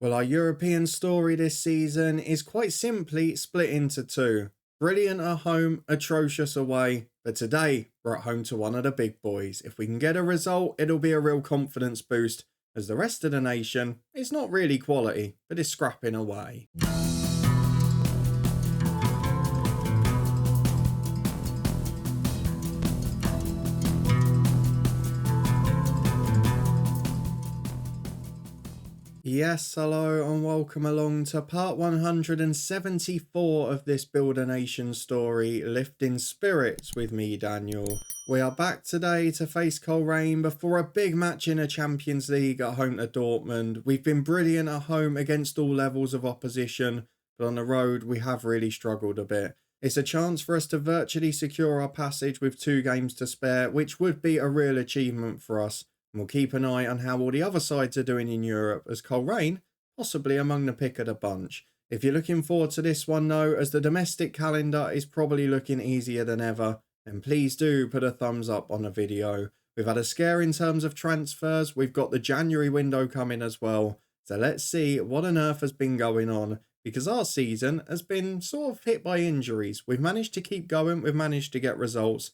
Well, our European story this season is quite simply split into two. Brilliant at home, atrocious away. But today, we're at home to one of the big boys. If we can get a result, it'll be a real confidence boost, as the rest of the nation is not really quality, but is scrapping away. Yes, hello and welcome along to part 174 of this Build a Nation story, Lifting Spirits with me, Daniel. We are back today to face Coleraine before a big match in a Champions League at home to Dortmund. We've been brilliant at home against all levels of opposition, but on the road we have really struggled a bit. It's a chance for us to virtually secure our passage with 2 games to spare, which would be a real achievement for us. And we'll keep an eye on how all the other sides are doing in Europe, as Coleraine possibly among the pick of the bunch. If you're looking forward to this one though, as the domestic calendar is probably looking easier than ever, then please do put a thumbs up on the video. We've had a scare in terms of transfers, we've got the January window coming as well, so let's see what on earth has been going on, because our season has been sort of hit by injuries. We've managed to keep going, we've managed to get results,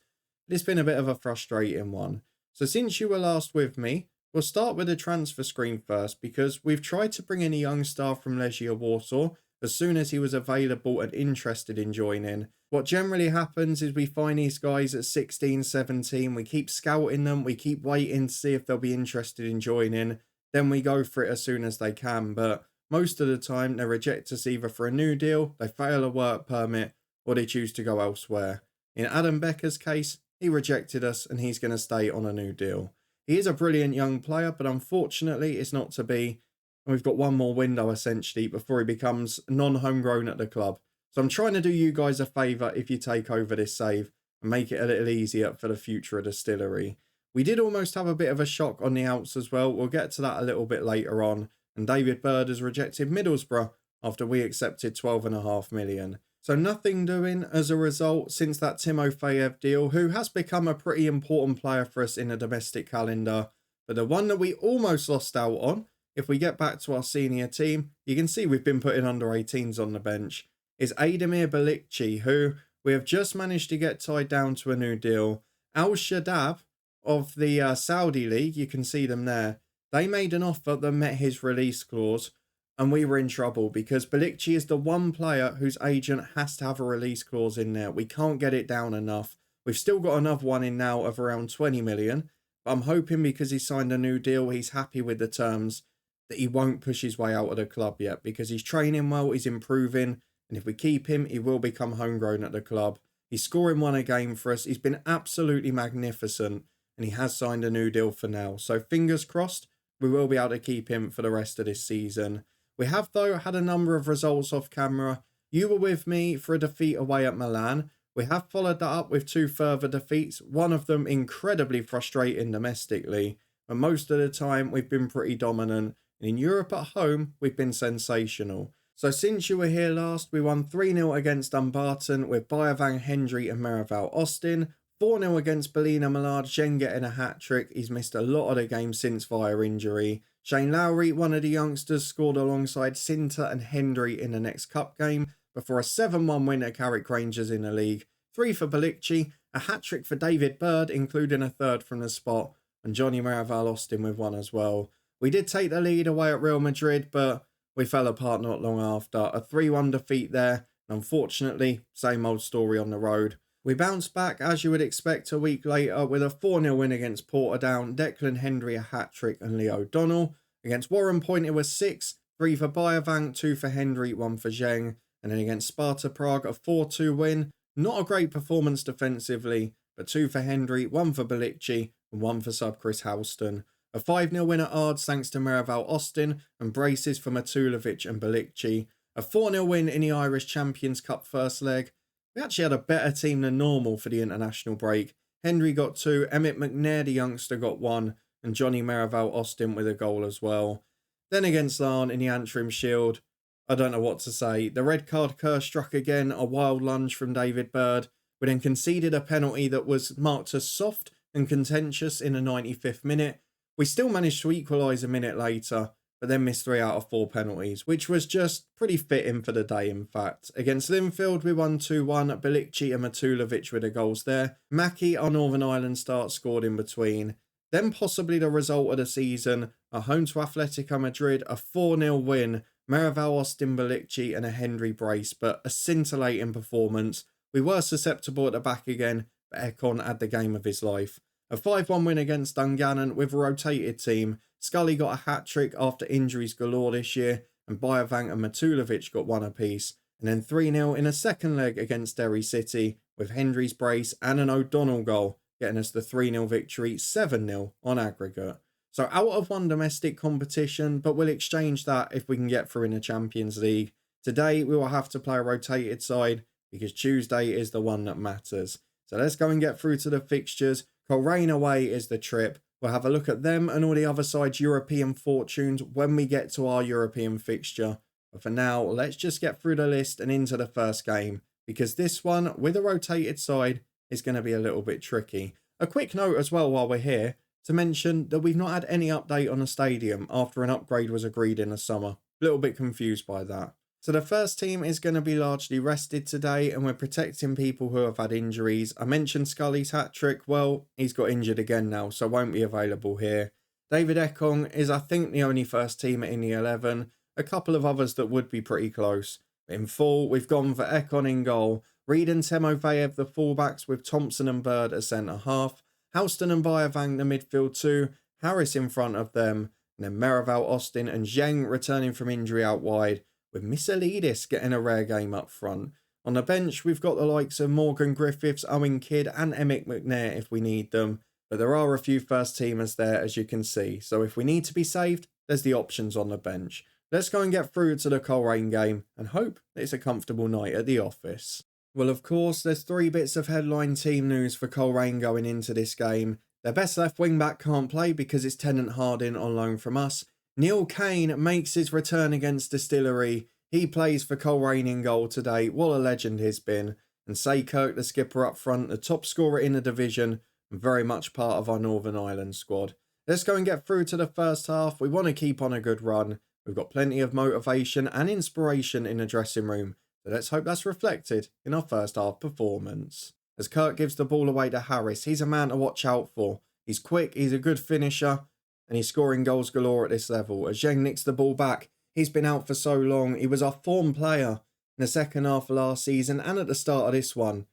but it's been a bit of a frustrating one. So since you were last with me, we'll start with the transfer screen first, because we've tried to bring in a young star from Legia Warsaw as soon as he was available and interested in joining. What generally happens is we find these guys at 16, 17, we keep scouting them, we keep waiting to see if they'll be interested in joining, then we go for it as soon as they can, but most of the time they reject us either for a new deal, they fail a work permit, or they choose to go elsewhere. In Adam Becker's case, he rejected us and he's going to stay on a new deal. He is a brilliant young player, but unfortunately it's not to be. And we've got one more window essentially before he becomes non-homegrown at the club. So I'm trying to do you guys a favour if you take over this save and make it a little easier for the future of the distillery. We did almost have a bit of a shock on the outs as well. We'll get to that a little bit later on. And David Bird has rejected Middlesbrough after we accepted 12.5 million. So nothing doing as a result since that Timofeyev deal, who has become a pretty important player for us in the domestic calendar. But the one that we almost lost out on, if we get back to our senior team, you can see we've been putting under 18s on the bench, is Ademir Bilicci, who we have just managed to get tied down to a new deal. Al Shadab of the Saudi League, you can see them there, they made an offer that met his release clause. And we were in trouble because Bilicci is the one player whose agent has to have a release clause in there. We can't get it down enough. We've still got another one in now of around 20 million. But I'm hoping because he signed a new deal, he's happy with the terms, that he won't push his way out of the club yet. Because he's training well, he's improving. And if we keep him, he will become homegrown at the club. He's scoring 1 a game for us. He's been absolutely magnificent. And he has signed a new deal for now. So fingers crossed, we will be able to keep him for the rest of this season. We have, though, had a number of results off camera. You were with me for a defeat away at Milan. We have followed that up with 2 further defeats, one of them incredibly frustrating domestically. But most of the time, we've been pretty dominant. And in Europe at home, we've been sensational. So since you were here last, we won 3-0 against Dumbarton with Bayervan Hendry and Merival Austin. 4-0 against Bellina Millard, Jen getting a hat-trick. He's missed a lot of the games since via injury. Shane Lowry, one of the youngsters, scored alongside Sinter and Hendry in the next cup game before a 7-1 win at Carrick Rangers in the league. 3 for Bilicci, a hat-trick for David Bird, including a 3rd from the spot, and Johnny Merival Austin with 1 as well. We did take the lead away at Real Madrid, but we fell apart not long after. A 3-1 defeat there, and unfortunately, same old story on the road. We bounced back, as you would expect, a week later with a 4-0 win against Portadown, Declan Hendry a hat-trick and Leo O'Donnell. Against Warren Point it was 6, 3 for Bayervan, 2 for Hendry, 1 for Zheng. And then against Sparta Prague, a 4-2 win. Not a great performance defensively, but 2 for Hendry, 1 for Bilicci and 1 for sub Chris Houston. A 5-0 win at Ards thanks to Merival Austin and braces for Matulovic and Bilicci. A 4-0 win in the Irish Champions Cup first leg. We actually had a better team than normal for the international break. Hendry got 2, Emmett McNair, the youngster, got 1, and Johnny Merival Austin with a goal as well. Then against Larne in the Antrim Shield, I don't know what to say. The red card curse struck again, a wild lunge from David Bird. We then conceded a penalty that was marked as soft and contentious in the 95th minute. We still managed to equalise a minute later, but then missed 3 out of 4 penalties, which was just pretty fitting for the day, in fact. Against Linfield, we won 2-1. Bilici and Matulovic with the goals there. Mackie, our Northern Ireland start, scored in between. Then possibly the result of the season, a home to Atletico Madrid, a 4-0 win, Merival, Austin, Bilici and a Hendry brace, but a scintillating performance. We were susceptible at the back again, but Ekon had the game of his life. A 5-1 win against Dungannon with a rotated team. Scully got a hat-trick after injuries galore this year, and Bayavang and Matulovic got one apiece. And then 3-0 in a second leg against Derry City, with Hendry's brace and an O'Donnell goal, getting us the 3-0 victory, 7-0 on aggregate. So out of one domestic competition, but we'll exchange that if we can get through in the Champions League. Today we will have to play a rotated side, because Tuesday is the one that matters. So let's go and get through to the fixtures. Coleraine away is the trip. We'll have a look at them and all the other sides' European fortunes when we get to our European fixture. But for now, let's just get through the list and into the first game, because this one, with a rotated side, is going to be a little bit tricky. A quick note as well while we're here, to mention that we've not had any update on the stadium after an upgrade was agreed in the summer. A little bit confused by that. So the first team is going to be largely rested today, and we're protecting people who have had injuries. I mentioned Scully's hat-trick. Well, he's got injured again now, so won't be available here. David Ekong is, I think, the only first teamer in the 11. A couple of others that would be pretty close. In full, we've gone for Ekon in goal. Reed and Timofeyev the fullbacks, with Thompson and Bird as centre-half. Houston and Bayavang the midfield 2. Harris in front of them. And then Merival, Austin and Zheng returning from injury out wide, with Misselidis getting a rare game up front. On the bench, we've got the likes of Morgan Griffiths, Owen Kidd and Emmett McNair if we need them. But there are a few first teamers there, as you can see. So if we need to be saved, there's the options on the bench. Let's go and get through to the Coleraine game and hope that it's a comfortable night at the office. Well, of course, there's 3 bits of headline team news for Coleraine going into this game. Their best left wing back can't play because it's Tennant Harding on loan from us. Neil Kane makes his return against Distillery. He plays for Coleraine in goal today. What a legend he's been. And Saykirk, the skipper up front, the top scorer in the division, and very much part of our Northern Ireland squad. Let's go and get through to the first half. We want to keep on a good run. We've got plenty of motivation and inspiration in the dressing room. So let's hope that's reflected in our first half performance. As Kirk gives the ball away to Harris, he's a man to watch out for. He's quick, he's a good finisher, and he's scoring goals galore at this level. As Zheng nicks the ball back, he's been out for so long. He was our form player in the second half of last season and at the start of this one.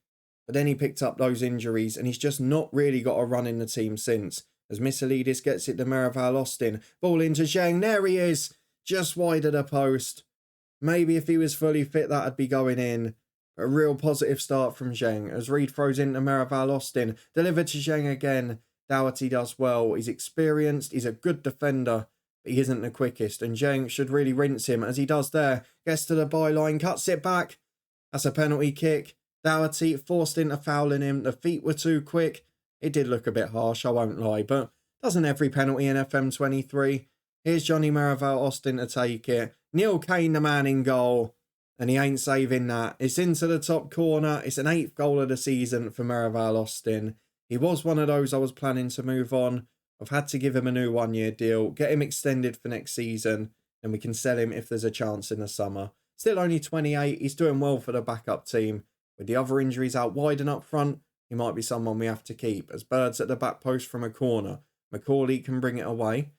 But then he picked up those injuries and he's just not really got a run in the team since. As Misselidis gets it to Merival Austin. Ball into Zheng. There he is. Just wide of the post. Maybe if he was fully fit, that'd be going in. A real positive start from Zheng. As Reed throws into Merival Austin. Delivered to Zheng again. Dougherty does well. He's experienced. He's a good defender. But he isn't the quickest. And Zheng should really rinse him as he does there. Gets to the byline. Cuts it back. That's a penalty kick. Dougherty forced into fouling him. The feet were too quick. It did look a bit harsh, I won't lie. But doesn't every penalty in FM23? Here's Johnny Merival Austin to take it. Neil Kane, the man in goal. And he ain't saving that. It's into the top corner. It's an 8th goal of the season for Merival Austin. He was one of those I was planning to move on. I've had to give him a new 1-year deal. Get him extended for next season. And we can sell him if there's a chance in the summer. Still only 28. He's doing well for the backup team. With the other injuries out wide and up front, he might be someone we have to keep. As Bird's at the back post from a corner. Macaulay can bring it away.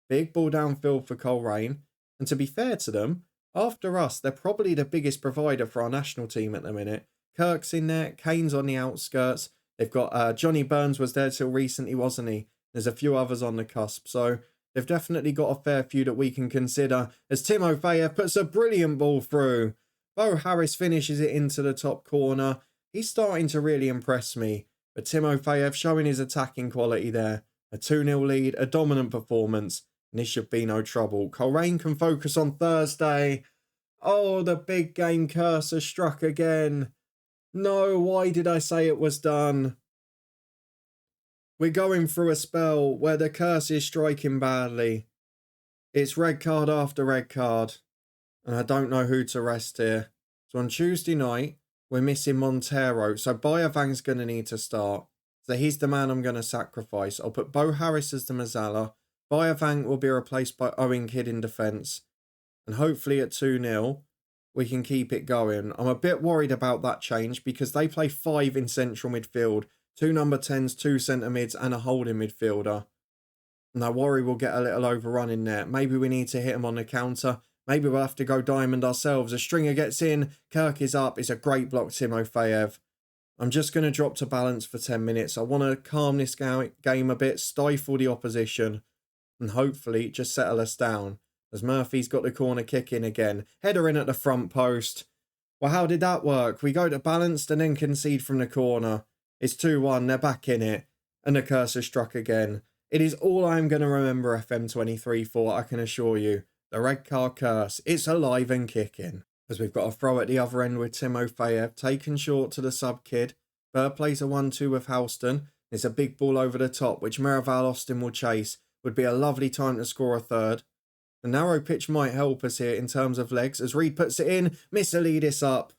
Big ball downfield for Coleraine. And to be fair to them, after us, they're probably the biggest provider for our national team at the minute. Kirk's in there. Kane's on the outskirts. They've got Johnny Burns was there till recently, wasn't he? There's a few others on the cusp. So they've definitely got a fair few that we can consider. As Timofeyev puts a brilliant ball through. Bo Harris finishes it into the top corner. He's starting to really impress me. But Timofeyev showing his attacking quality there. A 2-0 lead, a dominant performance. And this should be no trouble. Coleraine can focus on Thursday. Oh, the big game curse has struck again. No, why did I say it was done? We're going through a spell where the curse is striking badly. It's red card after red card. And I don't know who to rest here. So on Tuesday night, we're missing Montero. So Bayavang's going to need to start. So he's the man I'm going to sacrifice. I'll put Bo Harris as the Mazzala. Biovank will be replaced by Owen Kidd in defence. And hopefully at 2-0, we can keep it going. I'm a bit worried about that change because they play 5 in central midfield. 2 number 10s, 2 centre mids and a holding midfielder. And I worry we'll get a little overrun in there. Maybe we need to hit them on the counter. Maybe we'll have to go diamond ourselves. A stringer gets in. Kirk is up. It's a great block, Timofeyev. I'm just going to drop to balance for 10 minutes. I want to calm this game a bit, stifle the opposition, and hopefully just settle us down. As Murphy's got the corner kick in again. Header in at the front post. Well, how did that work? We go to balanced and then concede from the corner. It's 2-1. They're back in it. And the cursor struck again. It is all I'm going to remember FM23 for, I can assure you. The red card curse. It's alive and kicking. As we've got a throw at the other end with Timofeyev, taken short to the sub-kid. Bird plays a 1-2 with Houston. It's a big ball over the top, which Miraval Austin will chase. Would be a lovely time to score a third. The narrow pitch might help us here in terms of legs, as Reed puts it in. Misselidis up.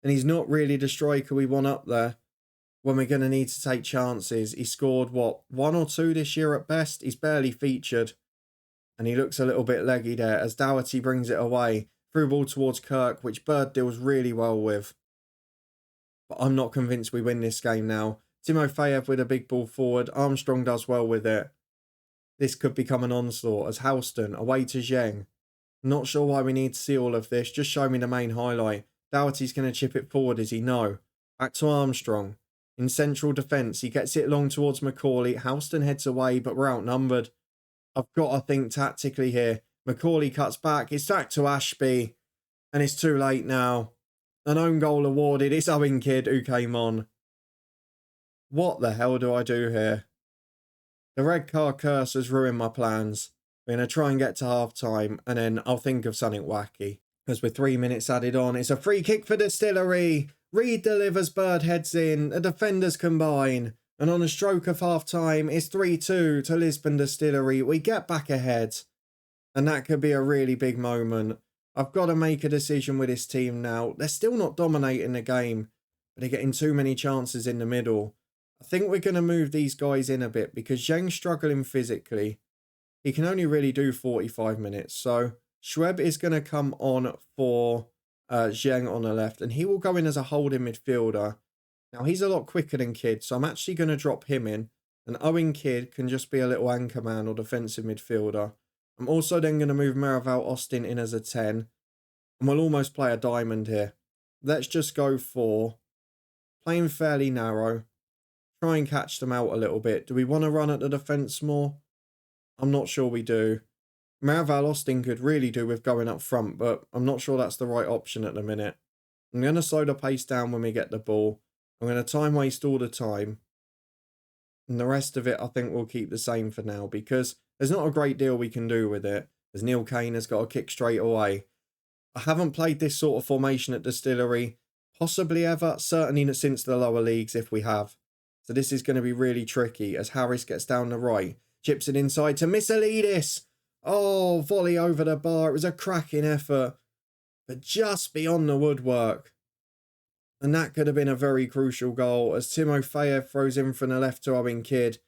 And he's not really the striker we want up there when we're going to need to take chances. He scored, what, 1 or 2 this year at best? He's barely featured. And he looks a little bit leggy there as Doherty brings it away. Through ball towards Kirk, which Bird deals really well with. But I'm not convinced we win this game now. Timofeyev with a big ball forward. Armstrong does well with it. This could become an onslaught as Houston away to Zheng. Not sure why we need to see all of this. Just show me the main highlight. Doherty's going to chip it forward, is he? No. Back to Armstrong. In central defence, he gets it long towards McCauley. Houston heads away, but we're outnumbered. I've got to think tactically here. McCauley cuts back. It's back to Ashby. And it's too late now. An own goal awarded. It's Owen Kidd who came on. What the hell do I do here? The red card curse has ruined my plans. We're going to try and get to half-time. And then I'll think of something wacky. As with 3 minutes added on, it's a free kick for Distillery. Reed delivers, Bird heads in. The defenders combine. And on a stroke of half-time, it's 3-2 to Lisburn Distillery. We get back ahead. And that could be a really big moment. I've got to make a decision with this team now. They're still not dominating the game, but they're getting too many chances in the middle. I think we're going to move these guys in a bit because Zheng's struggling physically. He can only really do 45 minutes. So Schweb is going to come on for Zheng on the left, and he will go in as a holding midfielder. Now, he's a lot quicker than Kidd, so I'm actually going to drop him in. And Owen Kidd can just be a little anchor man or defensive midfielder. I'm also then going to move Miraval Austin in as a 10. And we'll almost play a diamond here. Let's just go for playing fairly narrow. Try and catch them out a little bit. Do we want to run at the defence more? I'm not sure we do. Miraval Austin could really do with going up front, but I'm not sure that's the right option at the minute. I'm going to slow the pace down when we get the ball. I'm going to time waste all the time. And the rest of it I think we'll keep the same for now because there's not a great deal we can do with it, as Neil Kane has got a kick straight away. I haven't played this sort of formation at Distillery, possibly ever, certainly since the lower leagues if we have. So this is going to be really tricky as Harris gets down the right, chips it inside to Misselidis. Oh, volley over the bar. It was a cracking effort, but just beyond the woodwork. And that could have been a very crucial goal as Timofeyev throws in from the left to Owen Kidd.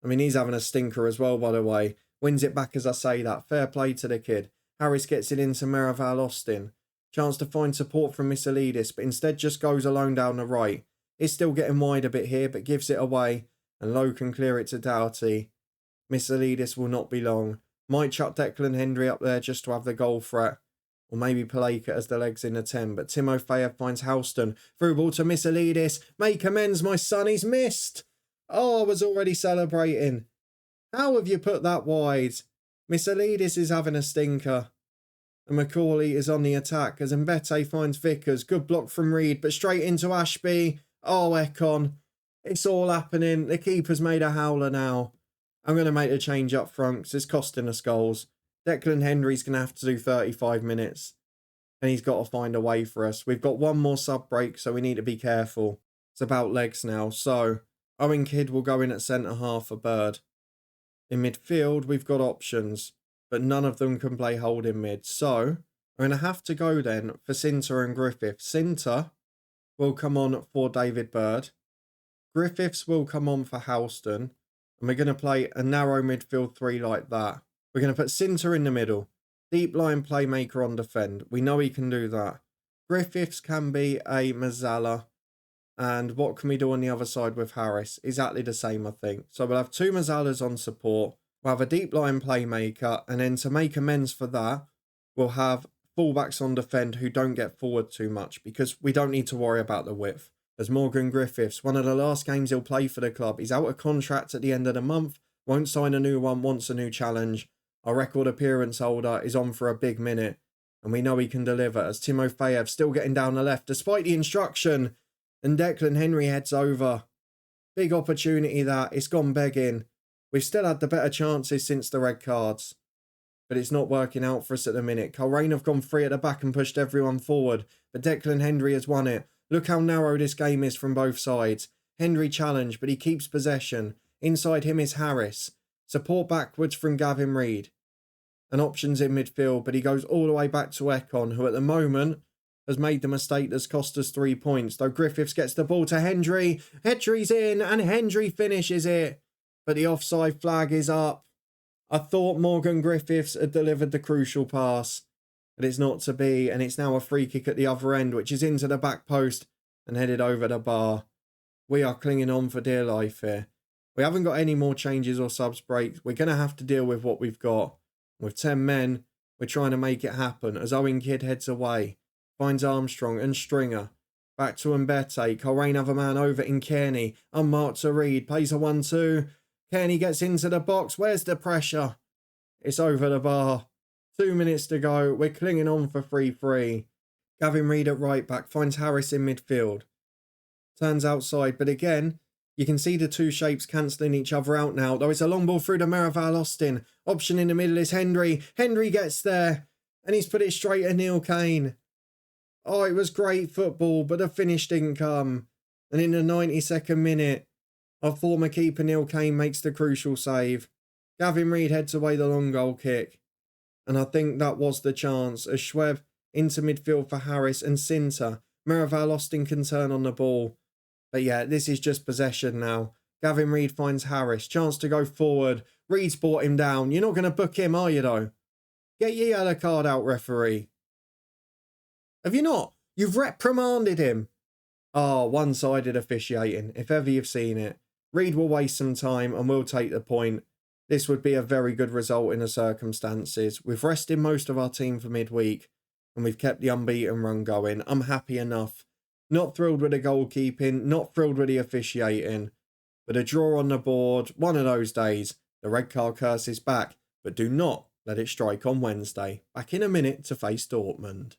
I mean, he's having a stinker as well, by the way. Wins it back as I say that. Fair play to the kid. Harris gets it into Miraval Austin. Chance to find support from Misselidis, but instead just goes alone down the right. It's still getting wide a bit here, but gives it away. And Lowe can clear it to Doughty. Misselidis will not be long. Might chuck Declan Hendry up there just to have the goal threat. Or maybe Paleka as the legs in the 10. But Timofeyev finds Houston. Through ball to Misselidis. Make amends, my son. He's missed. Oh, I was already celebrating. How have you put that wide? Misselidis is having a stinker. And McCauley is on the attack as Mbete finds Vickers. Good block from Reed, but straight into Ashby. Oh, Ekon. It's all happening. The keeper's made a howler now. I'm going to make a change up front because it's costing us goals. Declan Henry's going to have to do 35 minutes. And he's got to find a way for us. We've got one more sub break, so we need to be careful. It's about legs now. So Owen Kidd will go in at centre-half for Bird. In midfield, we've got options, but none of them can play holding mid. So I'm going to have to go then for Sinter and Griffith. Sinter will come on for David Bird. Griffiths will come on for Houston. And we're going to play a narrow midfield three like that. We're going to put Sinter in the middle. Deep line playmaker on defend. We know he can do that. Griffiths can be a Mazzala. And what can we do on the other side with Harris? Exactly the same, I think. So we'll have two Mazzalas on support. We'll have a deep line playmaker. And then to make amends for that, we'll have fullbacks on defend who don't get forward too much because we don't need to worry about the width. As Morgan Griffiths, one of the last games he'll play for the club. He's out of contract at the end of the month. Won't sign a new one, wants a new challenge. Our record appearance holder is on for a big minute. And we know he can deliver as Timofeyev still getting down the left despite the instruction. And Declan Henry heads over. Big opportunity that. It's gone begging. We've still had the better chances since the red cards. But it's not working out for us at the minute. Coleraine have gone free at the back and pushed everyone forward. But Declan Henry has won it. Look how narrow this game is from both sides. Henry challenged, but he keeps possession. Inside him is Harris. Support backwards from Gavin Reid. And options in midfield, but he goes all the way back to Ekon, who at the moment has made the mistake that's cost us 3 points. Though Griffiths gets the ball to Hendry. Hendry's in, and Hendry finishes it. But the offside flag is up. I thought Morgan Griffiths had delivered the crucial pass. But it's not to be, and it's now a free kick at the other end, which is into the back post and headed over the bar. We are clinging on for dear life here. We haven't got any more changes or subs breaks. We're going to have to deal with what we've got. With 10 men, we're trying to make it happen as Owen Kidd heads away. Finds Armstrong and Stringer. Back to Mbete. Coleraine have a man over in Kearney. Unmarked to Reid. Plays a 1-2. Kearney gets into the box. Where's the pressure? It's over the bar. 2 minutes to go. We're clinging on for 3-3. Gavin Reid at right back. Finds Harris in midfield. Turns outside. But again, you can see the two shapes cancelling each other out now. Though it's a long ball through to Maraval Austin. Option in the middle is Hendry. Hendry gets there. And he's put it straight at Neil Kane. Oh, it was great football, but the finish didn't come. And in the 92nd minute, our former keeper Neil Kane makes the crucial save. Gavin Reid heads away the long goal kick. And I think that was the chance as Schweb into midfield for Harris and Sinter. Maraval Austin can turn on the ball. But yeah, this is just possession now. Gavin Reid finds Harris. Chance to go forward. Reid's brought him down. You're not going to book him, are you, though? Get your yellow card out, referee. Have you not? You've reprimanded him. Oh, one-sided officiating, if ever you've seen it. Reid will waste some time and we'll take the point. This would be a very good result in the circumstances. We've rested most of our team for midweek and we've kept the unbeaten run going. I'm happy enough. Not thrilled with the goalkeeping, not thrilled with the officiating. But a draw on the board, one of those days. The red card curse is back, but do not let it strike on Wednesday. Back in a minute to face Dortmund.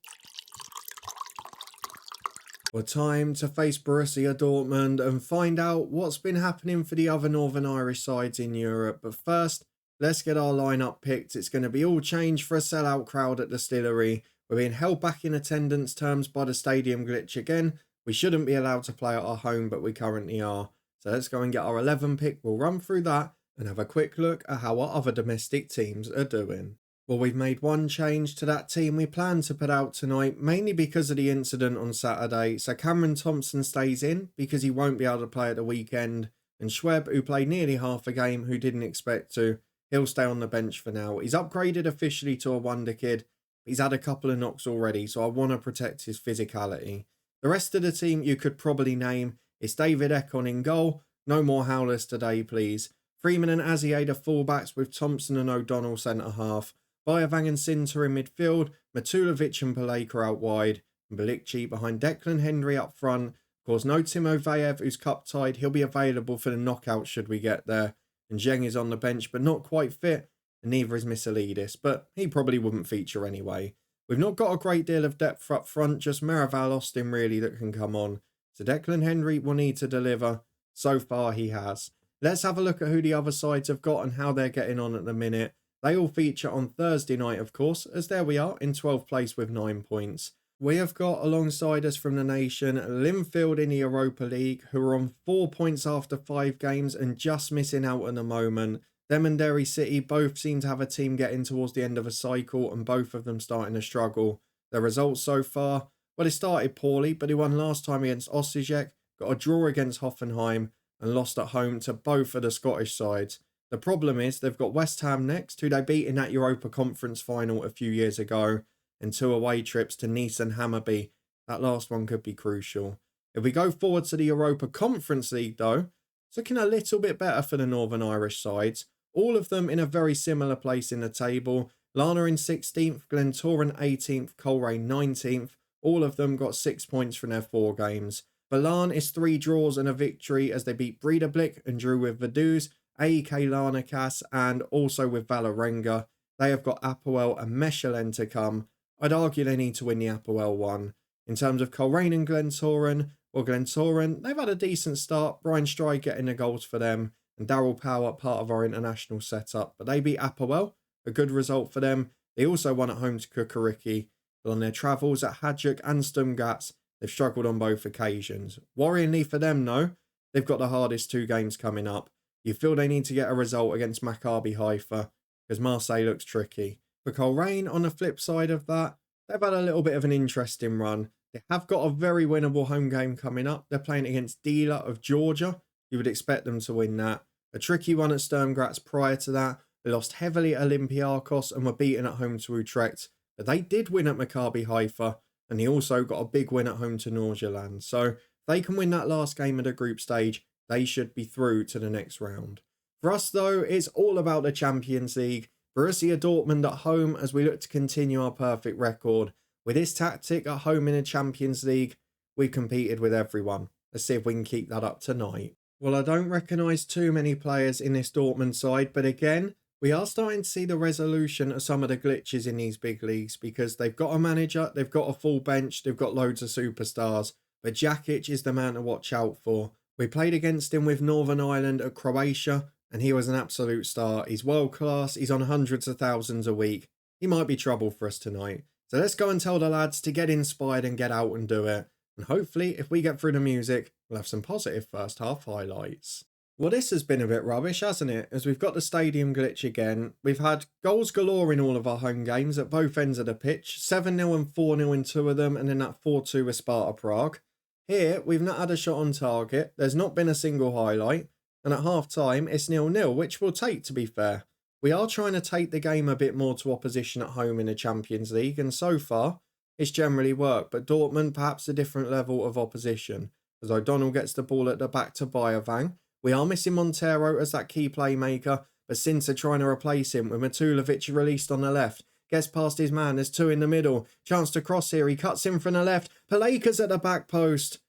Well, time to face Borussia Dortmund and find out what's been happening for the other Northern Irish sides in Europe. But first, let's get our lineup picked. It's going to be all changed for a sellout crowd at the Distillery. We're being held back in attendance terms by the stadium glitch again. We shouldn't be allowed to play at our home, but we currently are. So let's go and get our 11 pick. We'll run through that and have a quick look at how our other domestic teams are doing. Well, we've made one change to that team we planned to put out tonight, mainly because of the incident on Saturday. So Cameron Thompson stays in because he won't be able to play at the weekend. And Schweb, who played nearly half a game, who didn't expect to, he'll stay on the bench for now. He's upgraded officially to a wonder kid. He's had a couple of knocks already, so I want to protect his physicality. The rest of the team you could probably name. It's David Ekon in goal. No more howlers today, please. Freeman and Azier the fullbacks with Thompson and O'Donnell centre-half. Bayavang and Sinter in midfield, Matulovic and Paleka out wide, and Belikci behind Declan Henry up front. Of course, no Timofeyev, who's cup-tied. He'll be available for the knockout should we get there. And Zheng is on the bench, but not quite fit, and neither is Misselidis, but he probably wouldn't feature anyway. We've not got a great deal of depth up front, just Maraval Austin really that can come on. So Declan Henry will need to deliver. So far he has. Let's have a look at who the other sides have got and how they're getting on at the minute. They all feature on Thursday night, of course, as there we are in 12th place with 9 points. We have got alongside us from the nation, Linfield in the Europa League, who are on 4 points after 5 games and just missing out at the moment. Them and Derry City both seem to have a team getting towards the end of a cycle and both of them starting to struggle. Their results so far, well, it started poorly, but he won last time against Osijek, got a draw against Hoffenheim, and lost at home to both of the Scottish sides. The problem is they've got West Ham next, who they beat in that Europa Conference final a few years ago, and 2 away trips to Nice and Hammarby. That last one could be crucial. If we go forward to the Europa Conference League though, it's looking a little bit better for the Northern Irish sides. All of them in a very similar place in the table. Lana in 16th, Glentoran 18th, Coleraine 19th. All of them got 6 points from their 4 games. Verlan is 3 draws and a victory as they beat Breidablik and drew with Vaduz, AEK Larnakas and also with Vålerenga. They have got Apoel and Mechelen to come. I'd argue they need to win the Apoel one. In terms of Coleraine and Glentoran, well, Glentoran, they've had a decent start. Brian Stride getting the goals for them and Daryl Power, part of our international setup. But they beat Apoel, a good result for them. They also won at home to Kukariki. But on their travels at Hajduk and Stumgats, they've struggled on both occasions. Worryingly for them, though, they've got the hardest 2 games coming up. You feel they need to get a result against Maccabi Haifa, because Marseille looks tricky. For Coleraine, on the flip side of that, they've had a little bit of an interesting run. They have got a very winnable home game coming up. They're playing against Dila of Georgia. You would expect them to win that. A tricky one at Sturm Graz prior to that. They lost heavily at Olympiakos and were beaten at home to Utrecht. But they did win at Maccabi Haifa, and they also got a big win at home to Nordsjælland. So if they can win that last game of the group stage, they should be through to the next round. For us, though, it's all about the Champions League. Borussia Dortmund at home as we look to continue our perfect record. With this tactic at home in the Champions League, we've competed with everyone. Let's see if we can keep that up tonight. Well, I don't recognise too many players in this Dortmund side, but again, we are starting to see the resolution of some of the glitches in these big leagues because they've got a manager, they've got a full bench, they've got loads of superstars, but Jakic is the man to watch out for. We played against him with Northern Ireland at Croatia, and he was an absolute star. He's world class, he's on hundreds of thousands a week. He might be trouble for us tonight. So let's go and tell the lads to get inspired and get out and do it. And hopefully, if we get through the music, we'll have some positive first half highlights. Well, this has been a bit rubbish, hasn't it? As we've got the stadium glitch again. We've had goals galore in all of our home games at both ends of the pitch. 7-0 and 4-0 in 2 of them, and then that 4-2 with Sparta Prague. Here, we've not had a shot on target. There's not been a single highlight. And at half-time, it's 0-0, which we'll take, to be fair. We are trying to take the game a bit more to opposition at home in the Champions League, and so far, it's generally worked. But Dortmund, perhaps a different level of opposition. As O'Donnell gets the ball at the back to Bayervang. We are missing Montero as that key playmaker, but Sinter trying to replace him with Matulovic released on the left. Gets past his man, there's 2 in the middle. Chance to cross here, he cuts in from the left. Paleka's at the back post.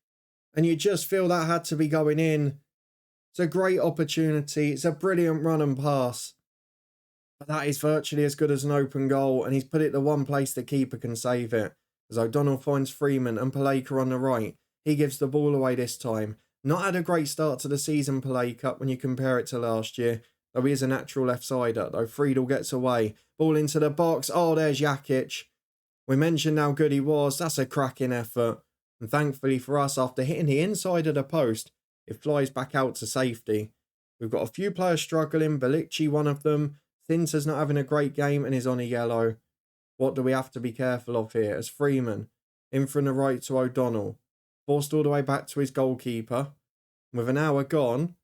And you just feel that had to be going in. It's a great opportunity. It's a brilliant run and pass. But that is virtually as good as an open goal. And he's put it the one place the keeper can save it. As O'Donnell finds Freeman and Paleka on the right. He gives the ball away this time. Not had a great start to the season, Paleka, when you compare it to last year. Though he is a natural left-sider. Though Friedel gets away. Ball into the box. Oh, there's Jakic. We mentioned how good he was. That's a cracking effort. And thankfully for us, after hitting the inside of the post, it flies back out to safety. We've got a few players struggling. Belicci, one of them. Thinter's not having a great game and is on a yellow. What do we have to be careful of here? As Freeman, in from the right to O'Donnell. Forced all the way back to his goalkeeper. With an hour gone,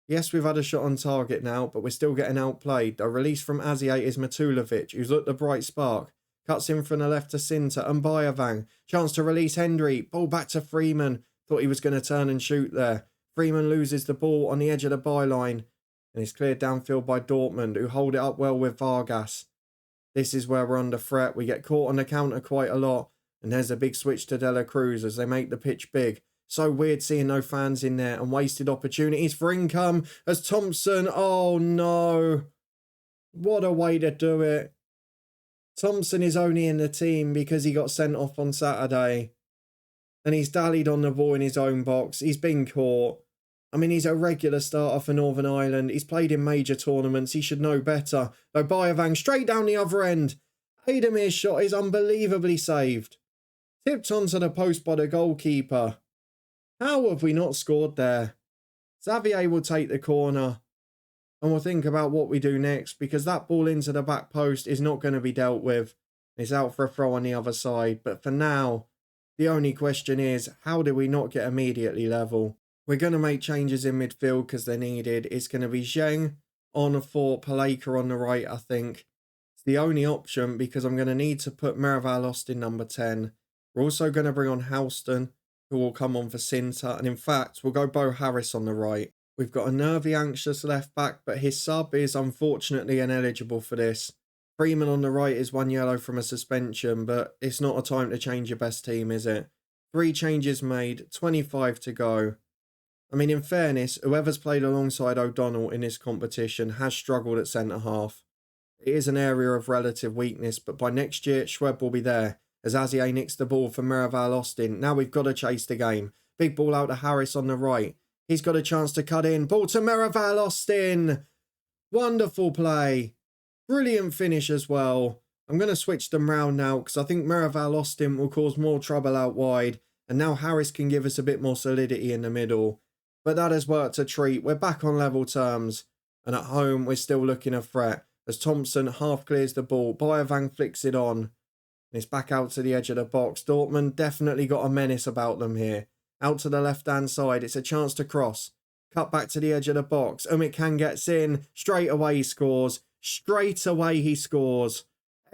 yes, we've had a shot on target now, but we're still getting outplayed. A release from Aziate is Matulovic, who's looked the bright spark. Cuts in from the left to Sinter and Bayervang. Chance to release Hendry. Ball back to Freeman. Thought he was going to turn and shoot there. Freeman loses the ball on the edge of the byline. And it's cleared downfield by Dortmund, who hold it up well with Vargas. This is where we're under threat. We get caught on the counter quite a lot. And there's a big switch to Dela Cruz as they make the pitch big. So weird seeing no fans in there and wasted opportunities for income as Thompson. Oh no. What a way to do it. Thompson is only in the team because he got sent off on Saturday. And he's dallied on the ball in his own box. He's been caught. I mean, he's a regular starter for Northern Ireland. He's played in major tournaments. He should know better. Though Bayervang straight down the other end. Adamir's shot is unbelievably saved. Tipped onto the post by the goalkeeper. How have we not scored there? Xavier will take the corner. And we'll think about what we do next, because that ball into the back post is not going to be dealt with. It's out for a throw on the other side. But for now, the only question is, how do we not get immediately level? We're going to make changes in midfield because they're needed. It's going to be Zheng on for Paleka on the right, I think. It's the only option because I'm going to need to put Meraval in number 10. We're also going to bring on Houston, who will come on for Sinter. And in fact, we'll go Bo Harris on the right. We've got a nervy, anxious left back, but his sub is unfortunately ineligible for this. Freeman on the right is 1 yellow from a suspension, but it's not a time to change your best team, is it? 3 changes made, 25 to go. I mean, in fairness, whoever's played alongside O'Donnell in this competition has struggled at centre-half. It is an area of relative weakness, but by next year, Schweb will be there, as Azier nicks the ball for Meraval. Now we've got to chase the game. Big ball out to Harris on the right. He's got a chance to cut in. Ball to Meraval. Wonderful play. Brilliant finish as well. I'm going to switch them round now because I think Meraval will cause more trouble out wide. And now Harris can give us a bit more solidity in the middle. But that has worked a treat. We're back on level terms. And at home, we're still looking a threat. As Thompson half clears the ball. Boyavang flicks it on. And it's back out to the edge of the box. Dortmund definitely got a menace about them here. Out to the left-hand side. It's a chance to cross. Cut back to the edge of the box. Umit gets in. Straight away he scores. Straight away he scores.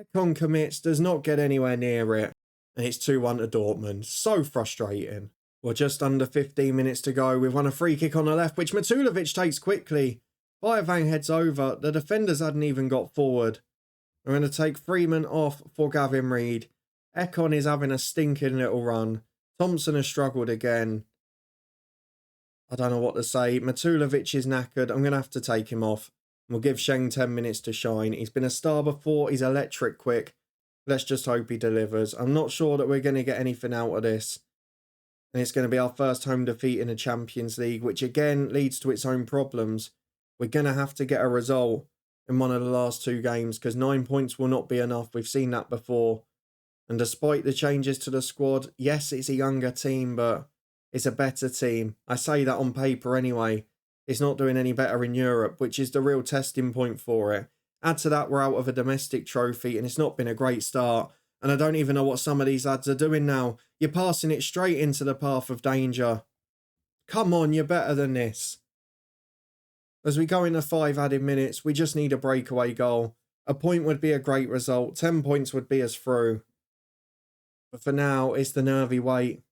Ekon commits. Does not get anywhere near it. And it's 2-1 to Dortmund. So frustrating. Well, just under 15 minutes to go. We've won a free kick on the left, which Matulovic takes quickly. Boyavang heads over. The defenders hadn't even got forward. We're going to take Freeman off for Gavin Reed. Ekon is having a stinking little run. Thompson has struggled again. I don't know what to say. Matulovic is knackered. I'm going to have to take him off. We'll give Zheng 10 minutes to shine. He's been a star before. He's electric quick. Let's just hope he delivers. I'm not sure that we're going to get anything out of this. And it's going to be our first home defeat in the Champions League, which again leads to its own problems. We're going to have to get a result in one of the last 2 games because 9 points will not be enough. We've seen that before. And despite the changes to the squad, yes, it's a younger team, but it's a better team. I say that on paper anyway. It's not doing any better in Europe, which is the real testing point for it. Add to that, we're out of a domestic trophy and it's not been a great start. And I don't even know what some of these lads are doing now. You're passing it straight into the path of danger. Come on, you're better than this. As we go into 5 added minutes, we just need a breakaway goal. A point would be a great result. 10 points would be us through. But for now, it's the nervy wait.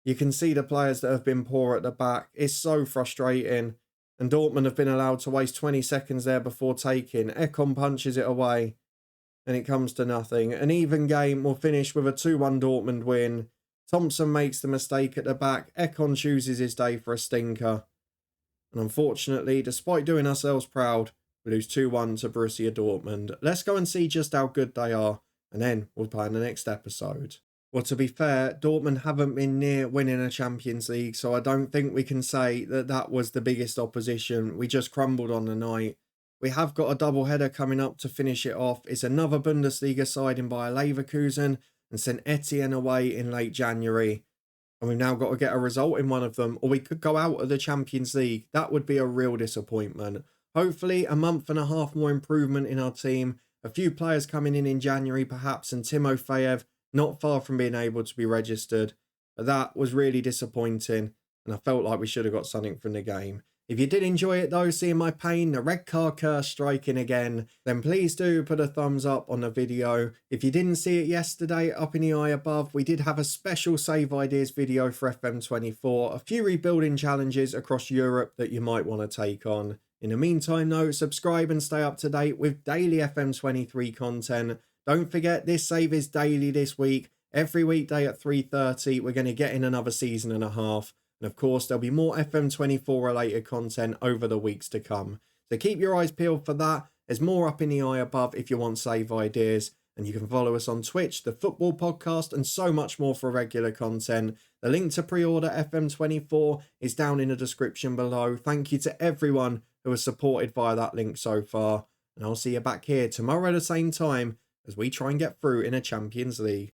You can see the players that have been poor at the back. It's so frustrating. And Dortmund have been allowed to waste 20 seconds there before taking. Ekon punches it away. And it comes to nothing. An even game will finish with a 2-1 Dortmund win. Thompson makes the mistake at the back. Ekon chooses his day for a stinker. And unfortunately, despite doing ourselves proud, we lose 2-1 to Borussia Dortmund. Let's go and see just how good they are. And then we'll play in the next episode. Well, to be fair, Dortmund haven't been near winning a Champions League, so I don't think we can say that that was the biggest opposition. We just crumbled on the night. We have got a double-header coming up to finish it off. It's another Bundesliga side in Bayer Leverkusen and St Etienne away in late January. And we've now got to get a result in one of them, or we could go out of the Champions League. That would be a real disappointment. Hopefully, a month and a half more improvement in our team. A few players coming in January perhaps, and Timofeyev not far from being able to be registered. But that was really disappointing, and I felt like we should have got something from the game. If you did enjoy it though, seeing my pain, the red card curse striking again, then please do put a thumbs up on the video. If you didn't see it yesterday, up in the eye above, we did have a special save ideas video for FM24, a few rebuilding challenges across Europe that you might want to take on. In the meantime though, subscribe and stay up to date with daily FM23 content. Don't forget, this save is daily this week. Every weekday at 3:30, we're going to get in another season and a half. And of course, there'll be more FM24 related content over the weeks to come. So keep your eyes peeled for that. There's more up in the eye above if you want save ideas. And you can follow us on Twitch, the Football Podcast, and so much more for regular content. The link to pre-order FM24 is down in the description below. Thank you to everyone who has supported via that link so far. And I'll see you back here tomorrow at the same time as we try and get through in a Champions League.